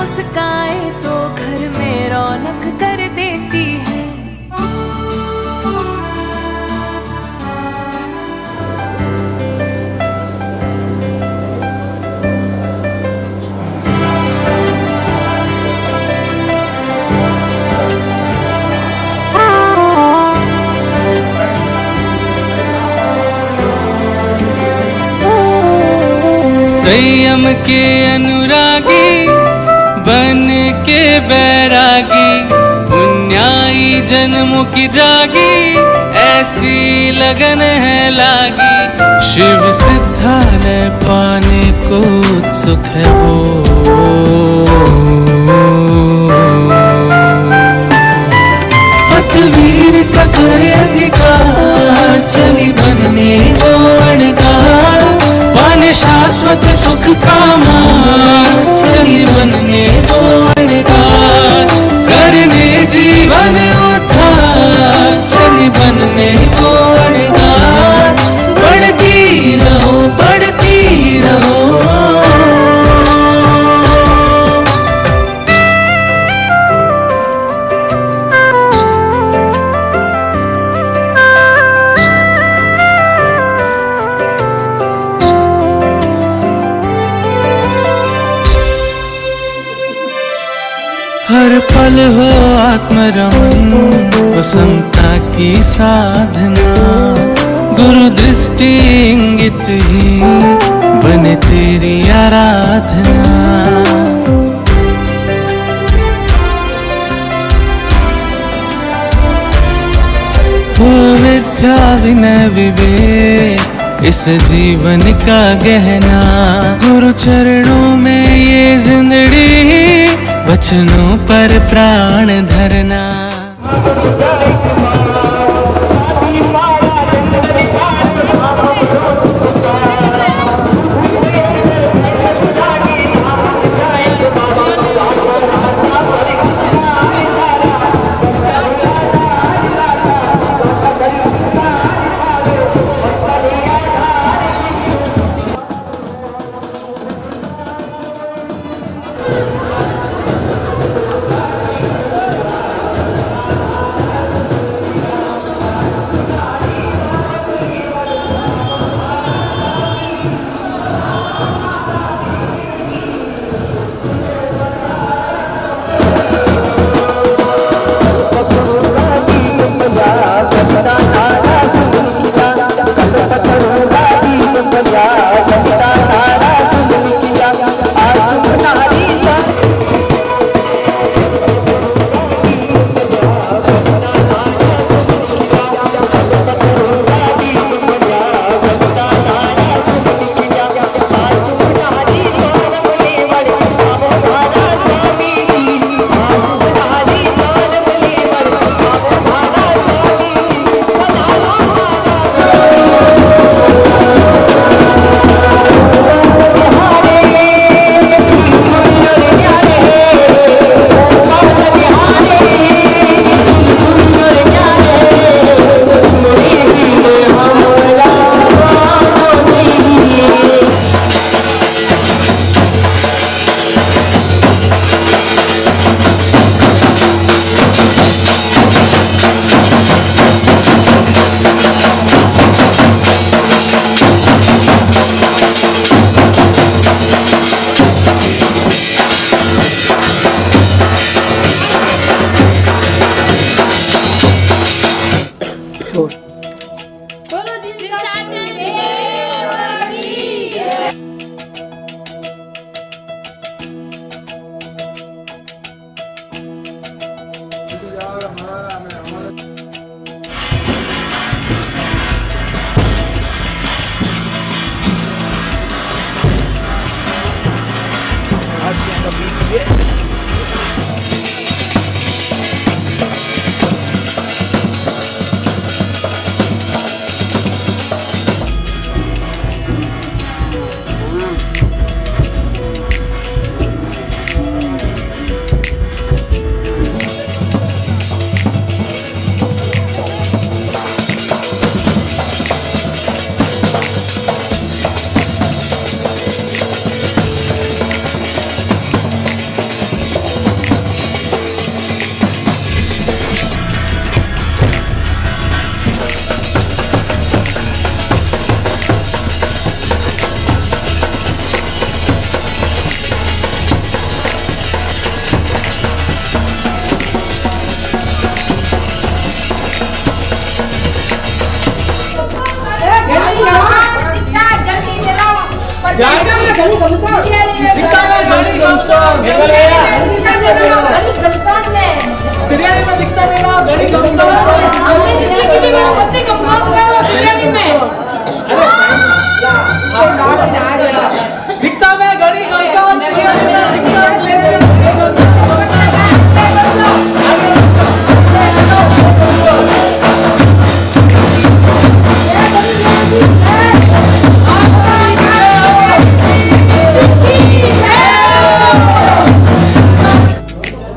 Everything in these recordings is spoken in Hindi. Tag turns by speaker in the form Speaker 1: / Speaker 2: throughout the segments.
Speaker 1: मुस्काए तो घर में रौनक कर देती है।
Speaker 2: संयम के अनुरागी बन के बैरागी, पुण्याई जन्मों की जागी, ऐसी लगन है लागी। शिव सिद्धालय पाने को उत्सुक है वो, पतवीर का करे अधिकार, चली बनने को अणगार, पाने शाश्वत सुख का मान, चली बनने को अणगार, करने जीवन उद्धार, चली बनने को अणगार, बढ़ती रहो बढ़ती रहो। हर पल हो आत्मरमन, वसंता की साधना, गुरु दृष्टि इंगित ही बने तेरी आराधना। हो विद्या विनय विवेक इस जीवन का गहना, गुरु चरणों में ये जिंदड़ी, वचनों पर प्राण धरना।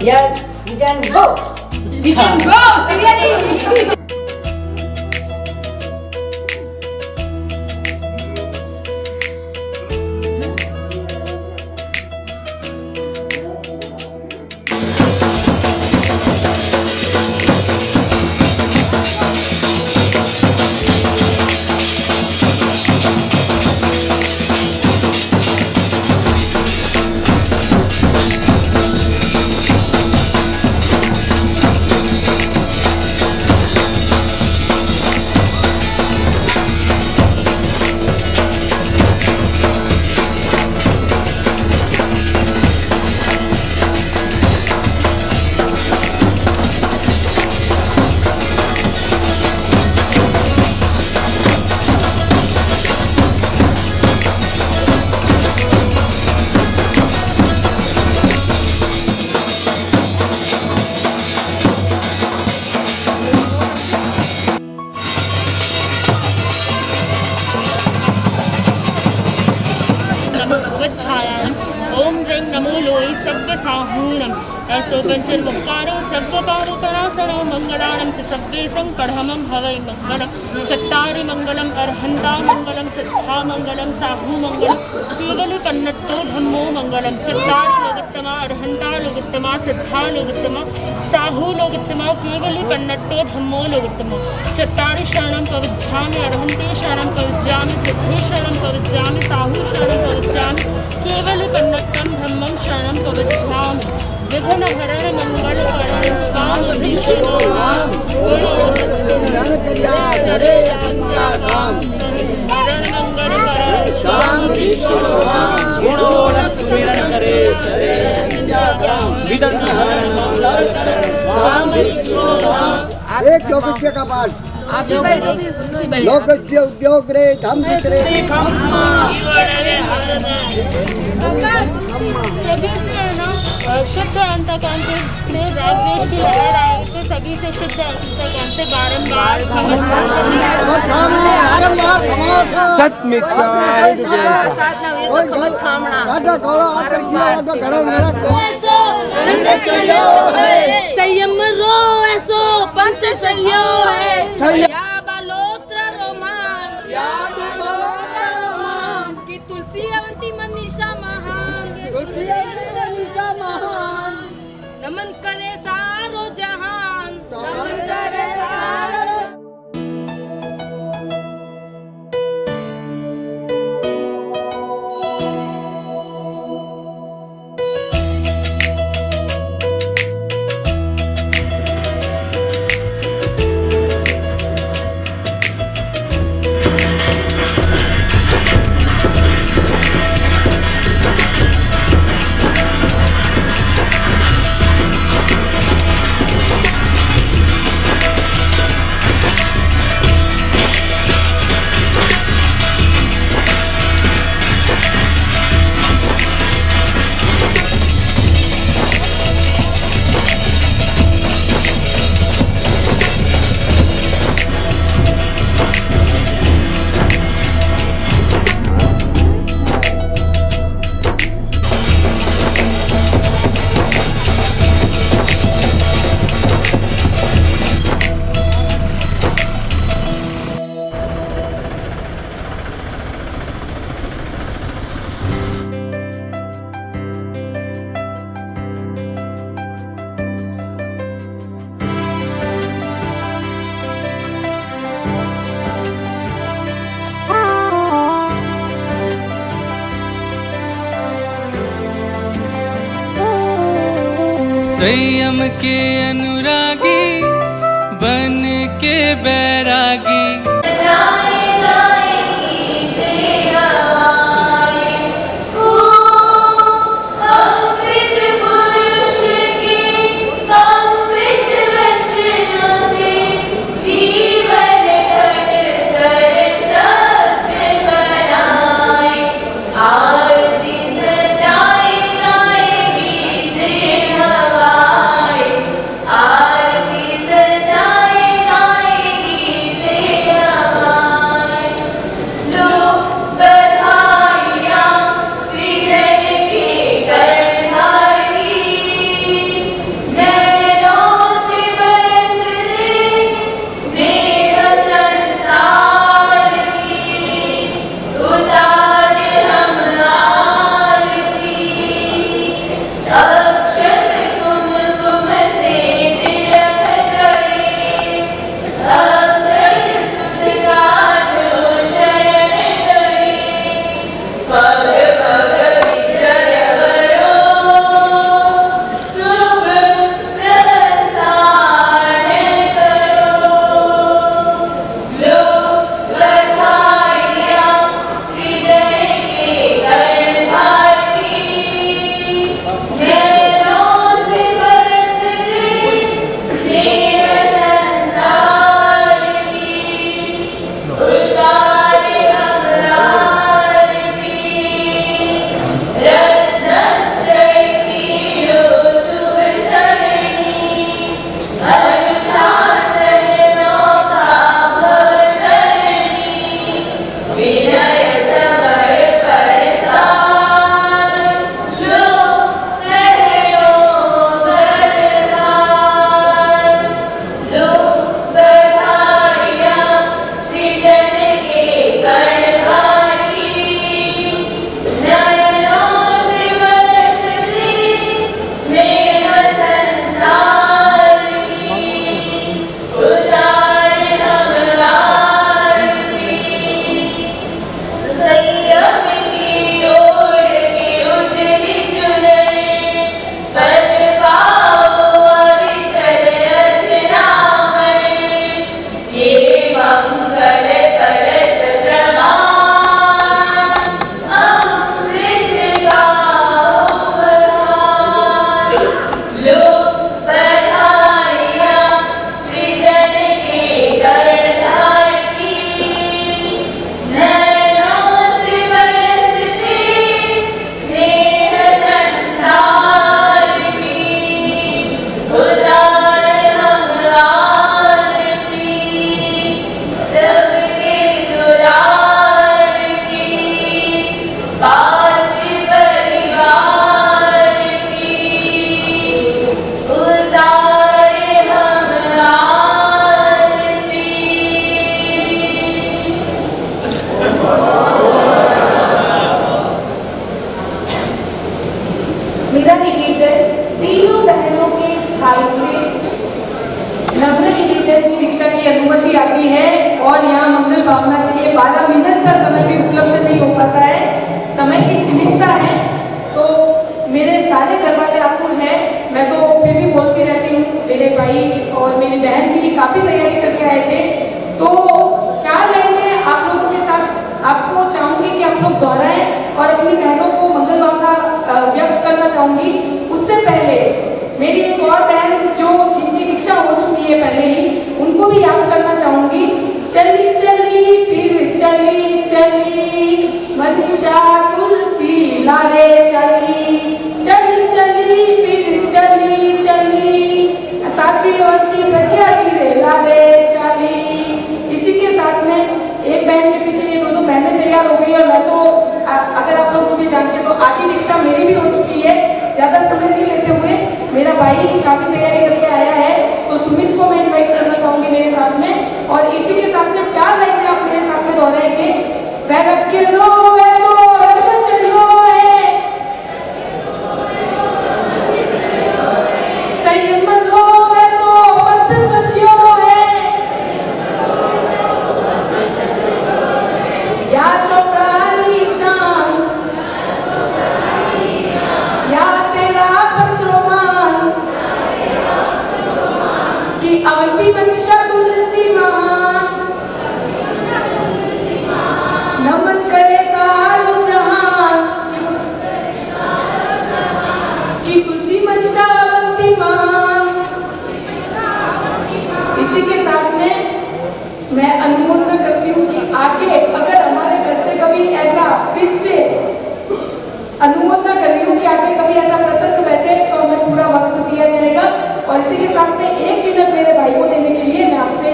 Speaker 3: Yes, we can go. We can go, Siriani.
Speaker 4: ओम ह्रीं नमो लोई सर्व साहूनम ऐसो पंचन मुक्कारो सर्व पारो परासरो मंगलानं च सर्वे संकढ़मं भवै मंगलम चत्तारि मंगलम अर्हंता मंगलम सिद्धा मंगलम साहू मंगलम केवली पन्नट्टो धम्मो मंगलम चत्तारि लोकोत्तमा अर्हंता लोकोत्तमा सिद्धा लोकोत्तमा साहू लोकोत्तमा केवली पन्नट्टो धम्मो लोकोत्तमा चत्तारि शरणं पविज्झामि अर्हन्ते शरणं पविज्झामि सिद्धे शरणं पविज्झामि साहू शरणं पविज्झामि केवली पन्नट्टं धम्मं शरणं पविज्झामि विघ्न हरण मंगल करण स्वामी विष्णु राम हरण मंगल करण स्वामी विष्णु राम
Speaker 5: एक लोकज्ञ का पाठ लोकज्ञ उद्योग रे धम रे
Speaker 4: शुद्ध अंतकरण से राजवेश की लहर आए थे सभी से शुद्ध अंतकरण से बारंबार
Speaker 3: संयम रो ऐसो पंथ सरियो है या बालोत्र रोमान की तुलसी अवंती मनीषा महान नमन करे सारो जहान नमन करे सारो
Speaker 2: संयम के अनुरागी बन के बैरागी
Speaker 1: जाए गीत रवाए
Speaker 6: और यहाँ मंगल भावना के लिए 12 मिनट का समय भी उपलब्ध नहीं हो पाता है, समय की सीमितता है। तो मेरे सारे घर वाले आतुर हैं, मैं तो फिर भी बोलती रहती हूँ। मेरे भाई और मेरी बहन भी काफ़ी तैयारी करके आए थे। तो 4 लाइनें आप लोगों के साथ आपको चाहूँगी कि आप लोग दोहराएं और अपनी बहनों को मंगल भावना व्यक्त करना चाहूँगी। उससे पहले मेरी एक और बहन जिनकी दीक्षा हो चुकी है पहले ही, उनको भी याद करना चाहूँगी। चली चली फिर चली चली मनीषा तुलसी लारे चली, चली चली फिर चली चली साध्वी अवंती प्रज्ञा जी रे लारे चली। इसी के साथ में एक बहन के पीछे ये दोनों बहनें तैयार हो गई और मैं तो अगर आप लोग मुझे जानते तो आधी दीक्षा मेरी भी हो चुकी है। ज़्यादा समय नहीं लेते हुए मेरा भाई काफ़ी तैयारी करके आया है, तो सुमित को मैं इन्वाइट करना चाहूँगी मेरे साथ में। और इसी के साथ में 4 लाइनें आप मेरे साथ में दोहराएंगे। वैरक के रो वैसो रथ चढ़ियो है, संयम रो वैसो पंथ सच्यो है, या चौपड़ारी शान या तेरा पत्रोमान कि अवंती मनीषा तुलसी महान, नमन करे सारो जहान कि तुलसी मनीषा अवंती महान। इसी के साथ में मैं अनुमोदन करती हूँ कि आगे अगर हमारे घर से कभी ऐसा फिर से अनुमोदन कर रही हूँ कि आगे कभी ऐसा प्रसंग बैठे तो हमें पूरा वक्त दिया जाएगा। और इसी के साथ में 1 मिनट मेरे भाई को देने के लिए मैं आपसे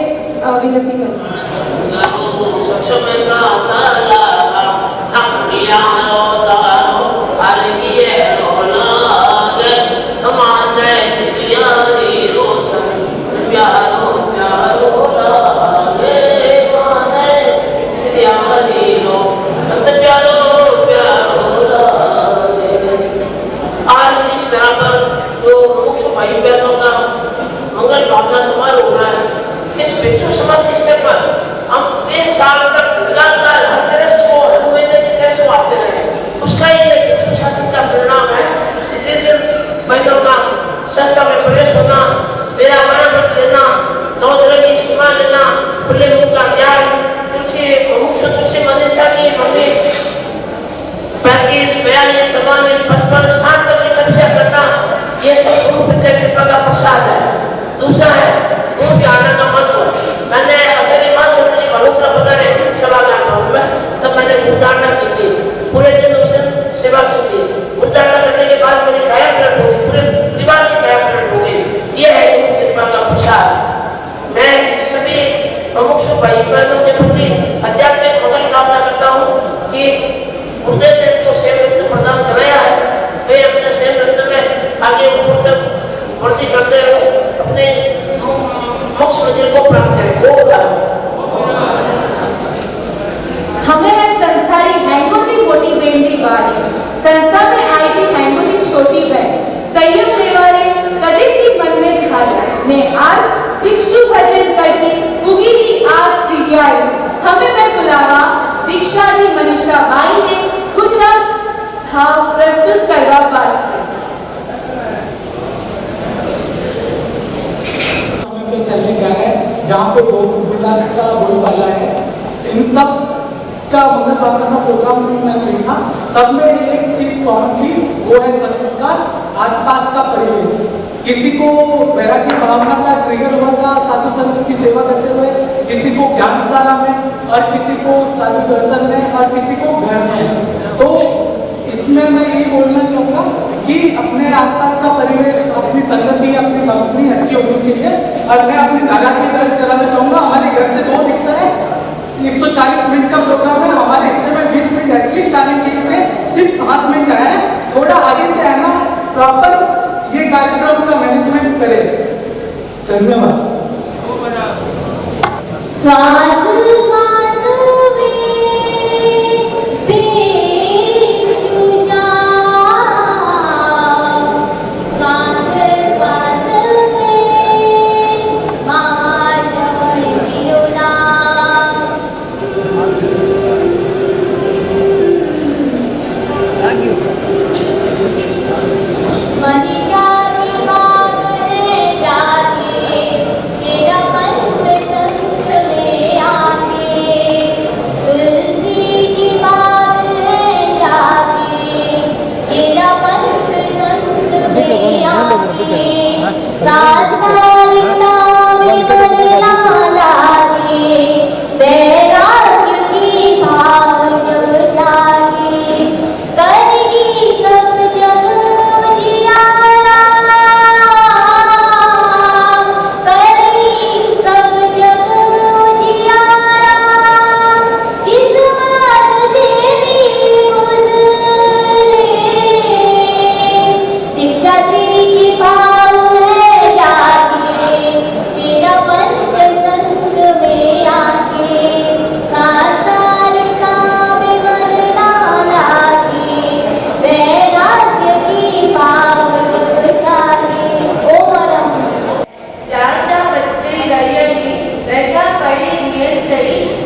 Speaker 6: विनती करूँ।
Speaker 7: मंगल भावना समारोह हो रहा है। इस भिक्षु समाधि स्टेप पर हम 3 साल तक लगातार हर तरह को हर महीने की तरह से आते रहे। उसका ये भिक्षु शासन का परिणाम है। 3 महीनों का संस्था में प्रवेश होना, मेरा मत लेना, 9 तरह की सीमा लेना, खुले मुंह का त्याग, तुलसी मनीषा की मम्मी 35, 42, 44, 55, 60 तक की तपस्या करना, ये सब गुरु की कृपा का प्रसाद है। दूसरा है गुरु के आने का महत्व। मैंने आचार्य मां से बड़ोत्रा पधारे सभागार में, तब मैंने गुरुधारणा की थी। पूरे दिन उस दिन सेवा की थी। गुरुधारणा करने के बाद मेरी काया पलट हो गई, पूरे परिवार की काया पलट हो गई। ये है गुरु की कृपा का प्रसाद। मैं सभी मुमुक्षु भाई बहनों के प्रति आध्यात्मिक मंगल कामना करता हूँ कि गुरुदेव ने इनको सेव रत्न प्रदान कराया है, वे अपने सेव रत्न में आगे उत्तर वृद्धि करते हुए अपने मोक्ष मंजिल को प्राप्त करें।
Speaker 3: हमें है संसारी हैंगोती मोटी बेंडी वाली, संसार में आई थी हैंगोती छोटी बहन, संयम लेवारे कदे की मन में धारी ने आज दीक्षु भजन करके उगी आज सियाई। हमें मैं बुलावा दीक्षारी मनीषा बाई ने गुजरात भाव प्रस्तुत करवा वास्ते
Speaker 8: चलने जा रहे हैं, जहाँ पे विलास का बोलबाला है। इन सब का मंगल भावना का प्रोग्राम मैंने देखा, सब में एक चीज कॉमन थी, वो है संस्कार, आसपास का परिवेश। किसी को वैराग्य भावना का ट्रिगर हुआ था साधु संत की सेवा करते हुए, किसी को ज्ञानशाला में और किसी को साधु दर्शन में और किसी को घर में। तो इसमें मैं ये बोलना चाहूँगा कि अपने आसपास का परिवेश, अपनी संगति, अपनी कंपनी अच्छी होनी चाहिए। और मैं अपने दादाजी दर्ज कराना चाहूँगा। हमारे घर से 2 रिक्शा है, 140 मिनट का प्रोग्राम है, हमारे हिस्से में 20 मिनट एटलीस्ट आने चाहिए थे, सिर्फ 7 मिनट आए। थोड़ा आगे से आना, प्रॉपर ये कार्यक्रम का मैनेजमेंट करे। धन्यवाद।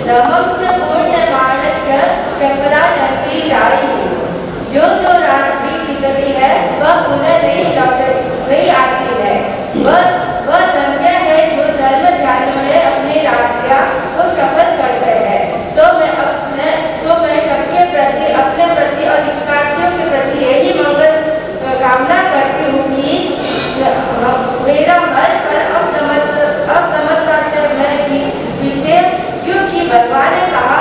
Speaker 3: नमक पूर्ण मानस्य चपला नदी राई। जो रात्रि निकली है वह पुनः नहीं आती है। वह धन्य है जो धर्म ध्यान में अपनी रात्रियां को सफल करते हैं। तो मैं सबके प्रति, अपने प्रति और शिक्षार्थियों के प्रति यही मंगल कामना करती हूँ कि मेरा मन पर अब नमस्कार मैं जीते, क्योंकि भगवान ने कहा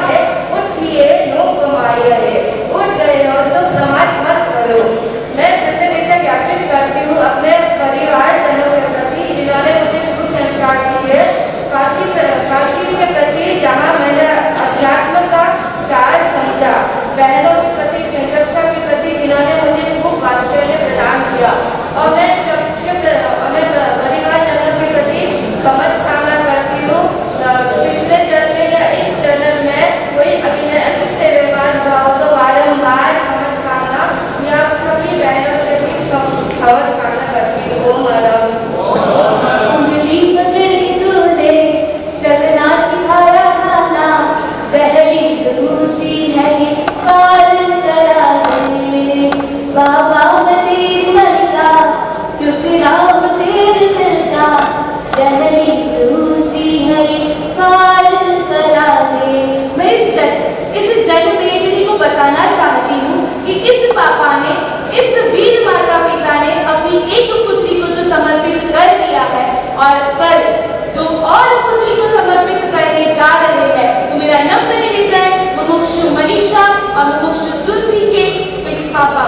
Speaker 3: है उठिए लोग कमाइए है, उठ गए हो तो प्रमाद मत करो। मैं कृतज्ञता ज्ञापित करती हूँ अपने परिवार जनों के प्रति जिन्होंने मुझे शुभ संस्कार दिए, काशी के प्रति जहाँ मैंने अध्यात्म का कार्य समझा, बहनों के प्रति, चिंतकता के प्रति जिन्होंने मुझे खूब वात्सल्य प्रदान किया, और मैं परिवार जनों के प्रति कमल कामना करती हूँ पिछले जन्म या इस जन्म में कोई अभिनय व्यवहार हुआ हो तो बारम्बार कमल कामना या सभी बहनों से भी कमल कामना करती हूँ।
Speaker 1: उंगली पकड़ी तूने चलना सिखाया था ना, दहलीज ऊंची है ये पार करा दे। बाबा मैं तेरे मन का टुकड़ा हूँ, तेरे दिल का दहलीज ऊंची है ये पार करा दे।
Speaker 3: मैं इस जग बेटी को बताना चाहती हूँ कि इस पापा ने, इस वीर माता पिता ने अपनी एक पुत्री को तो समर्पित कर दिया है और कल दो और पुत्री को समर्पित करने जा रहे हैं। तो मेरा नम्र निवेदन मुमुक्षु मनीषा और मुमुक्षु तुलसी के पापा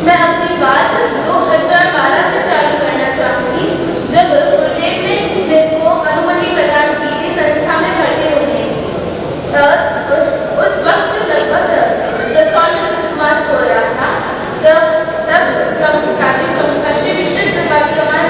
Speaker 3: मैं अपनी बात 2012 से चालू करना चाहूंगी, जब गुरुदेव ने मेरे को अनुमति प्रदान की थी संस्था में भर्ती होने। उस वक्त लगभग 10 चतुर्मास हो रहा था। तब प्रमुख श्री विशुद्ध भगवान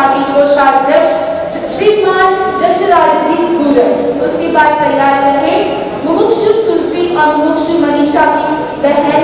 Speaker 3: संस्था की कोषाध्यक्ष श्रीमान जशराज जी गुरर। उसके बाद तैयार रहे मुमुक्षु तुलसी और मुमुक्षु मनीषा की बहन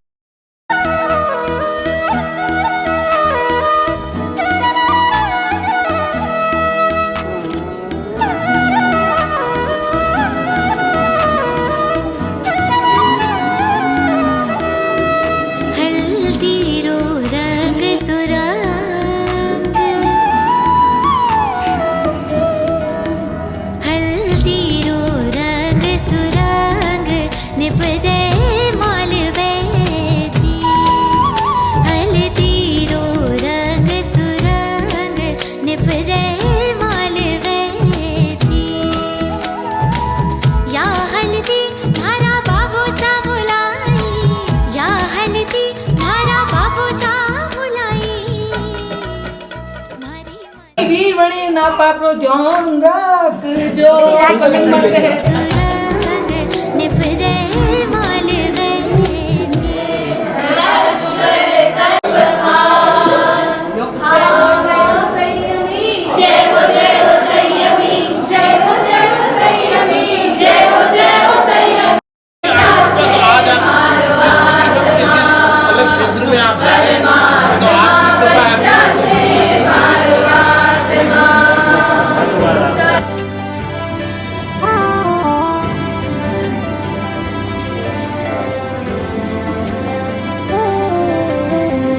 Speaker 6: वीर बने ना पापरो ध्यान रख जो पलंग मत है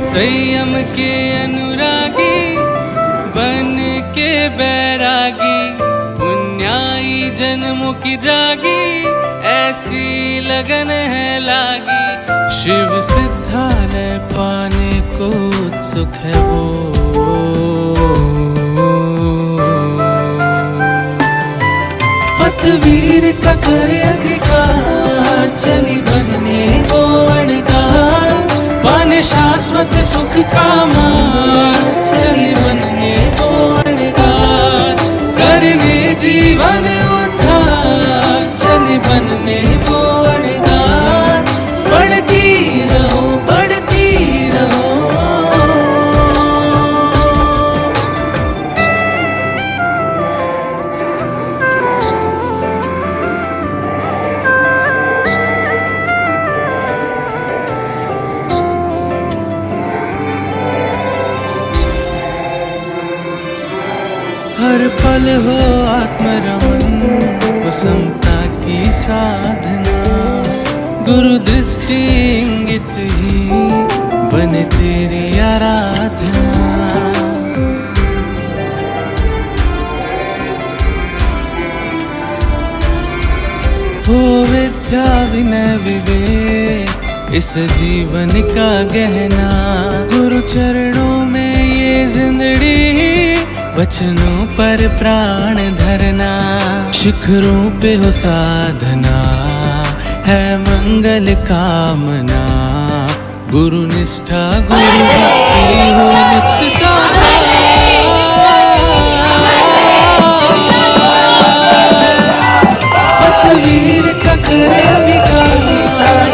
Speaker 2: संयम के अनुरागी बन के बैरागी, पुण्याई जन्मों की जागी, ऐसी लगन है लागी। शिव सिद्धालय पाने को उत्सुक है वो, पतवीर का करे अधिकार, चली बनने को अणकार, पाने शाश्वत सुख का मार्ग, चली बनने को अणकार, करने जीवन उद्धार, चली बनने को अणकार, बढ़ती रहो बढ़ती रहो। हर पल हो आत्मरमन, वसंता की साधना, गुरु दृष्टि इंगित ही बने तेरी आराधना। हो विद्या विनय विवेक इस जीवन का गहना, गुरु चरणों में ये जिंदड़ी, वचनों पर प्राण धरना, शिखरों पे हो साधना, है मंगल कामना, गुरु निष्ठा गुरु भक्ति हो नित्य साधना। पतवीर का करे विकार,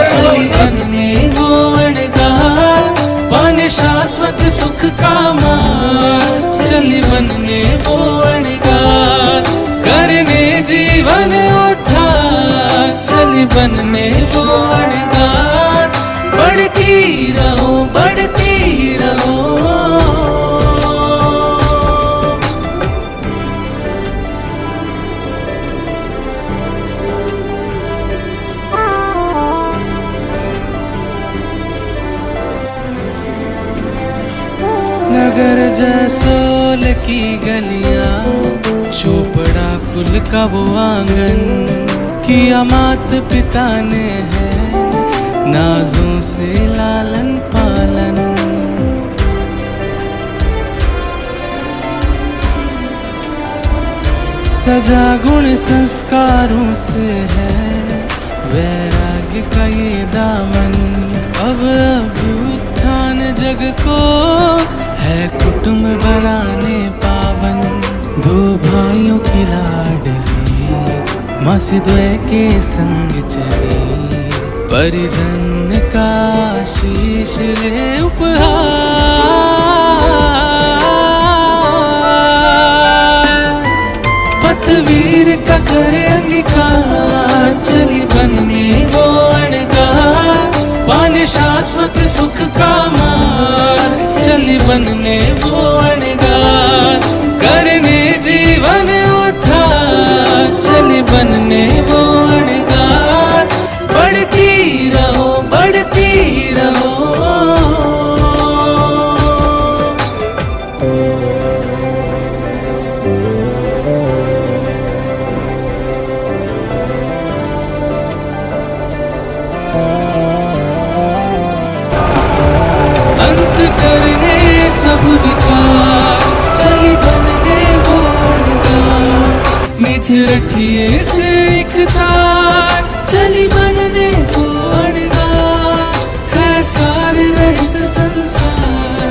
Speaker 2: चली बनने को अणकार, पाने शाश्वत सुख का मार्ग, चली बनने को अणकार, करने जीवन उद्धार, चली बनने को अणकार, बढ़ती रहो बढ़ती रहो। नगर जसोल की गलियां, चोपड़ा कुल का वो आंगन, किया मात पिता ने है नाजों से लालन पालन। सजा गुण संस्कारों से है वैराग्य का ये दामन, अब अभ्युत्थान जग को है कुटुंब बनाने पावन, दो भाइयों की लाडली मसिद्वय के संग चली, परिजन का शीश ले उपहार। वीर का करे अंगीकार, चली बनने वो अणगार, पाने शाश्वत सुख का मार्ग, चली बनने वो अणगार, करने जीवन उद्धार, चली बनने वो अणगार, बढ़ती रहो बढ़ती रहो। अंत करने सब विकार, चली बनने वो अणगार, निज रखिए से एक तार, चली बनने वो अणगार, है सार रहित संसार,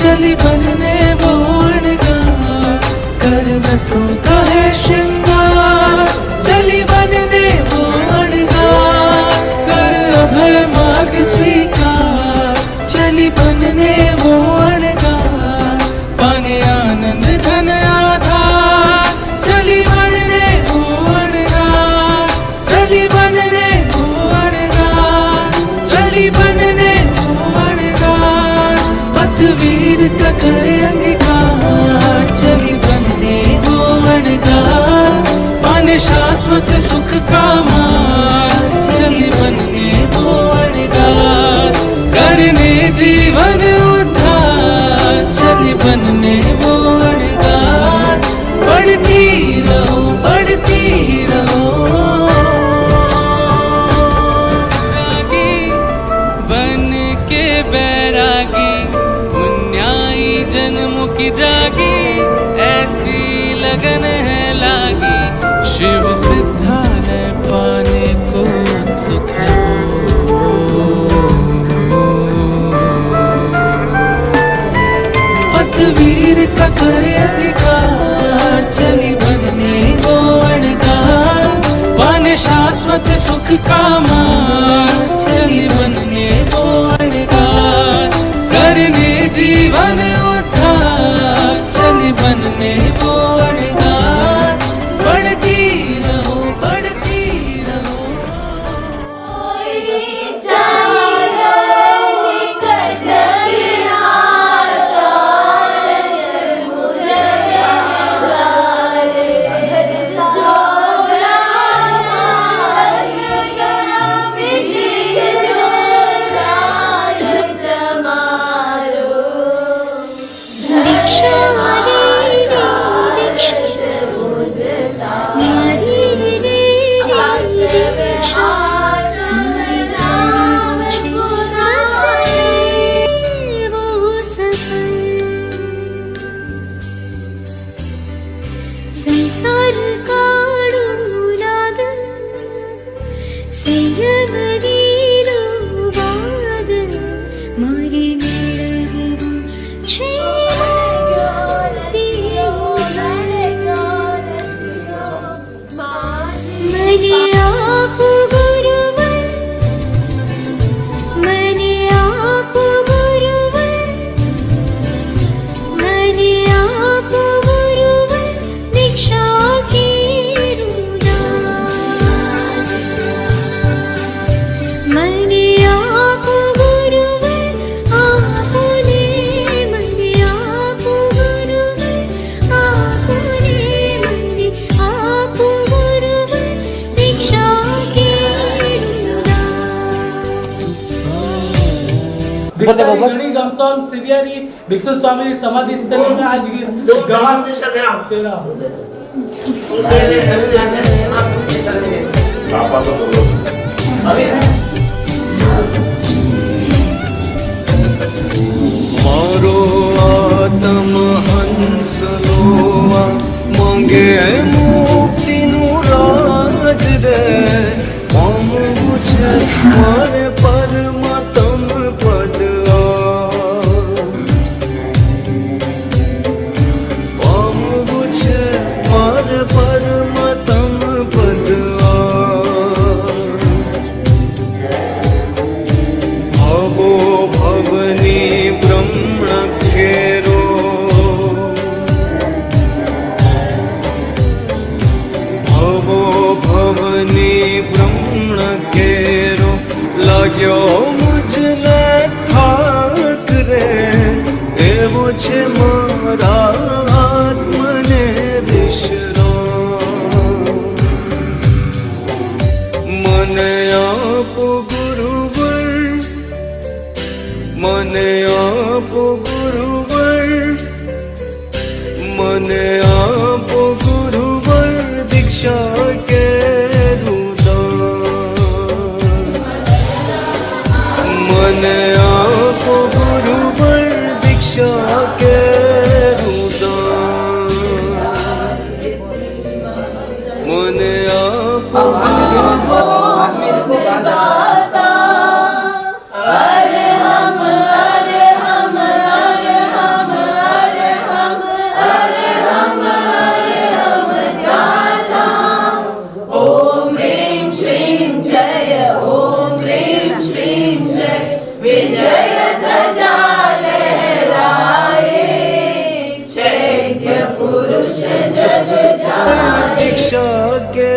Speaker 2: चली बनने वो अणगार, कर व्रतों का है श्रृंगार, चली बनने वो अणगार, कर अभय मार्ग स्वीकार, चली बनने वो अणगार, पाने आनंद धन आधार, चली बनने वो अणगार, चली बनने वो अणगार, चली बनने वो अणगार, पथवीर का करे अंगीकार, चली बनने वो अणगार, पाने शाश्वत सुख का मार्ग, चली बनने वो अणगार, करने जीवन उद्धार, चली बनने वो अणगार, बढ़ती रहो बढ़ती रहो। रागी बन के बैरागी, पुण्याई जन्म की जागी, ऐसी लगन है लागी, शिव सिद्धालय पाने को उत्सुक है वीर का करे अंगीकार, चली बनने वो अणगार, पाने शाश्वत सुख का मार्ग, चली बनने वो अणगार, करने जीवन उद्धार, चली बनने वो अणगार, बढ़ती रहो बढ़ती रहो।
Speaker 8: दीक्षारी गणी गमसोन सिरियारी भिक्षु स्वामी समाधि स्थली में आज गवास
Speaker 7: दीक्षा दे रहा हूं
Speaker 8: तेरा
Speaker 7: तेरे शरीर अच्छा है मां सुखी शरीर पापा को बोलो अभी
Speaker 9: मारो आत्म हंस लोआ मांगे मुक्ति नु राज रे हम मुझे मारे परमात्म पद हम मुझे मारे परमात्म पद भवो भवनी ब्रह्म केरो मारा आत्मने विश्राम मन आप गुरुवर मन आप गुरुवर मन आप गुरुवर दीक्षा के मन आप गुरुवर दीक्षा के मन आप दीक्षा के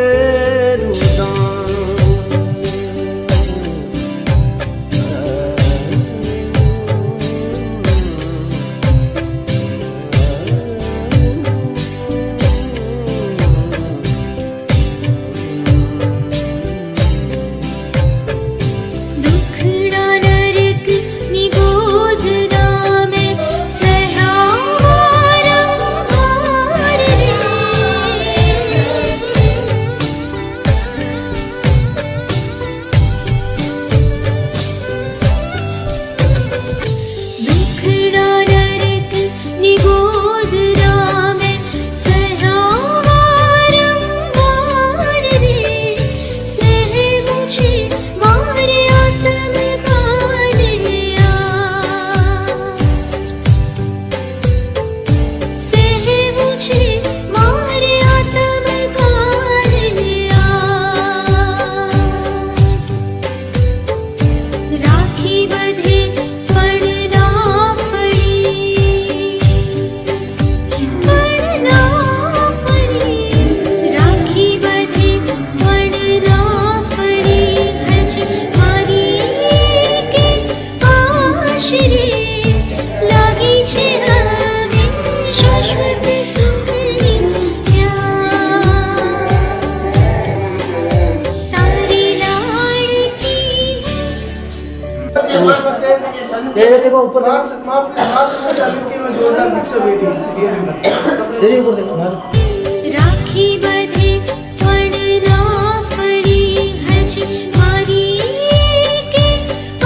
Speaker 5: देखो ऊपर में जोरदार दीक्षा हुई थी सीरियल में
Speaker 1: राखी बधे फड़ना फड़ी हज मारी के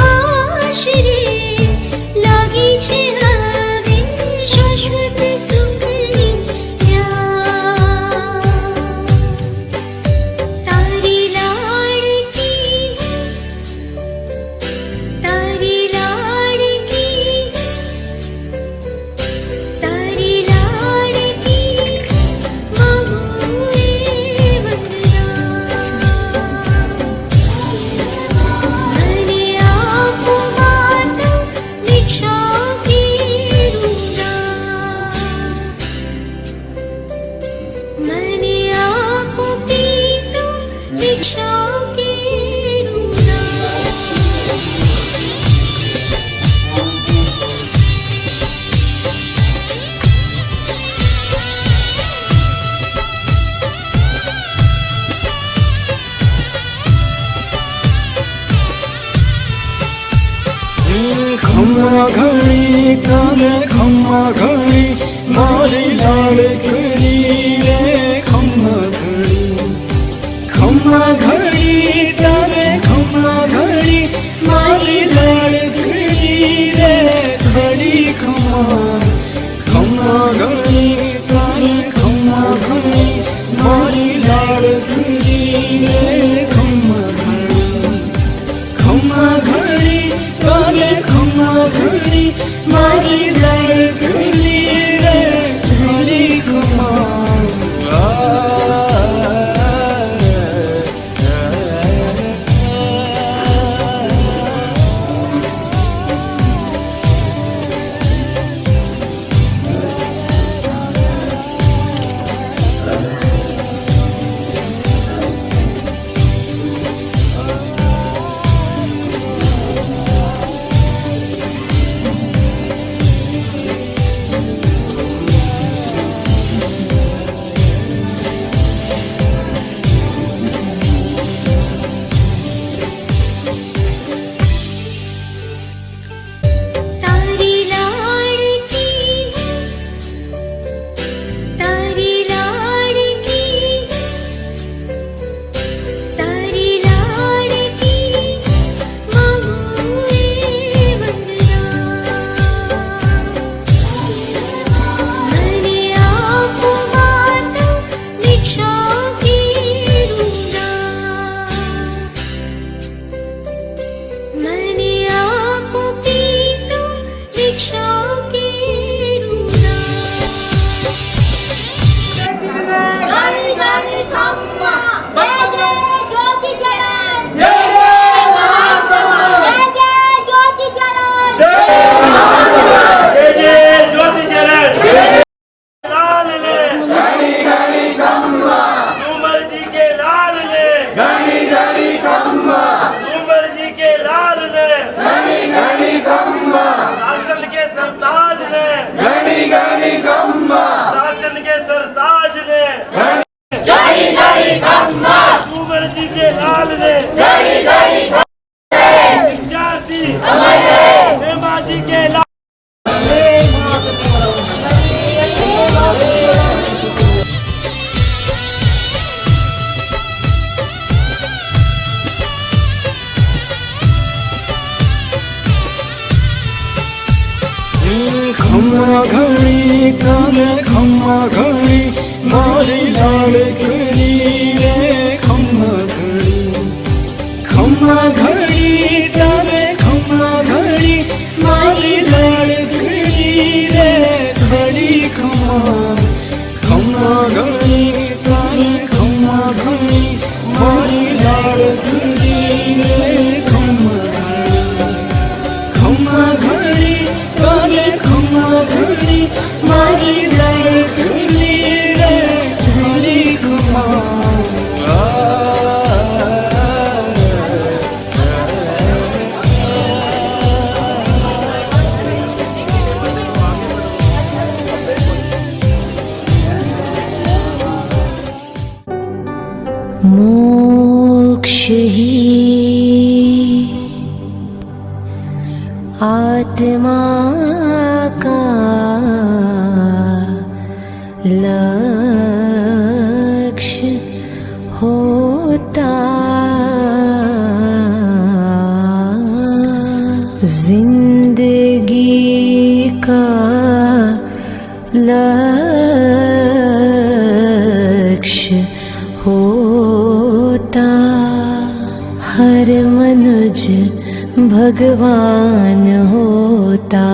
Speaker 1: आश्रे लागी छे हवे शाश्वत सुख तारी लाड़की तारी लाड़की तारी लाड़की मांगूए वंदना मैंने आपको माता दीक्षा की रूना मैंने आपको पीता दीक्षा की रूना
Speaker 9: खम्मा घड़ी काले खम्मा घड़ी मारी लाड़कड़ी रे खम्मा घड़ी काले खम्मा घड़ी मारी लाड़कड़ी रे खड़ी खम्मा घड़ी काले खम्मा घड़ी मारी लाड़कड़ी रे खम्मा घड़ी काले खम्मा घड़ी मारी लाड़कड़ी रे खड़ी खम्मा खम्मा खम्मा घड़ी तारी खम्मा घड़ी मारी लाडली रे खम्मा घड़ी तारी खम्मा घड़ी मारी लाडली रे घड़ी खम्मा
Speaker 10: मोक्ष ही आत्मा का लक्ष्य होता जिंदगी का लक्ष्य होता हर मनुज भगवान होता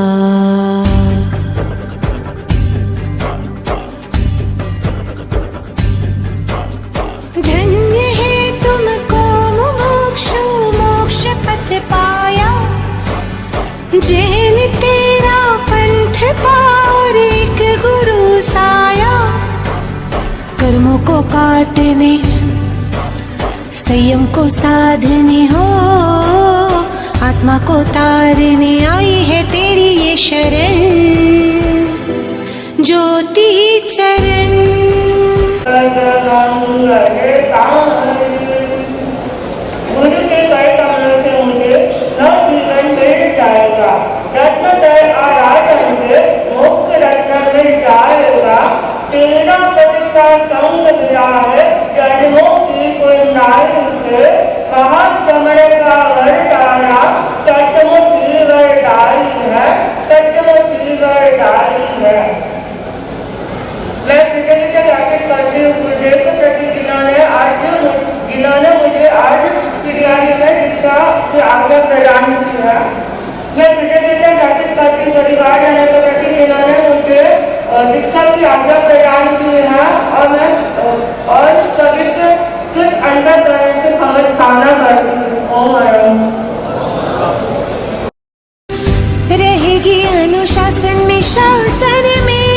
Speaker 10: धन्य है तुमको मुमुक्षु मोक्ष पथ पाया जैन तेरा पंथ पार एक गुरु साया कर्मों को काटने संयम को साधने हो आत्मा को तारने आई है तेरी ये शरण ज्योति चरण
Speaker 11: गुरु के कई कमलों से मुझे नव जीवन मिल जाएगा रत्न दय आराधन से मोक्ष रत्न मिल जाएगा तेरा पद का संग मिला है जन्मों की पुण्य से महासमर का वरदाना सचमुच ही वरदाई है सचमुच ही वरदाई है। मैं कृतज्ञता ज्ञापित करती हूँ गुरुदेव के प्रति जिन्होंने मुझे आज श्रीहरि में दीक्षा की आज्ञा प्रदान की है। मैं कृतज्ञता ज्ञापित करती हूँ परिवारजनों के प्रति जिन्होंने मुझे दीक्षा की आज्ञा प्रदान की है और सभी से सिर्फ अंतःकरण से समझाना करती हूँ। ओम हरम।
Speaker 10: रहेगी अनुशासन में शासन में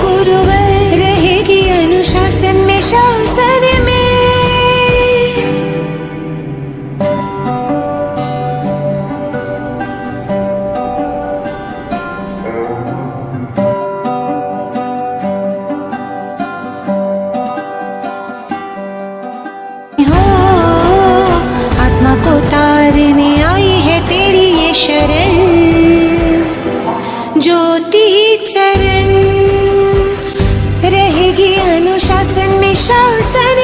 Speaker 10: गुरुवर रहेगी अनुशासन में शासन में को तारने आई है तेरी ये शरण ज्योति चरण रहेगी अनुशासन में शासन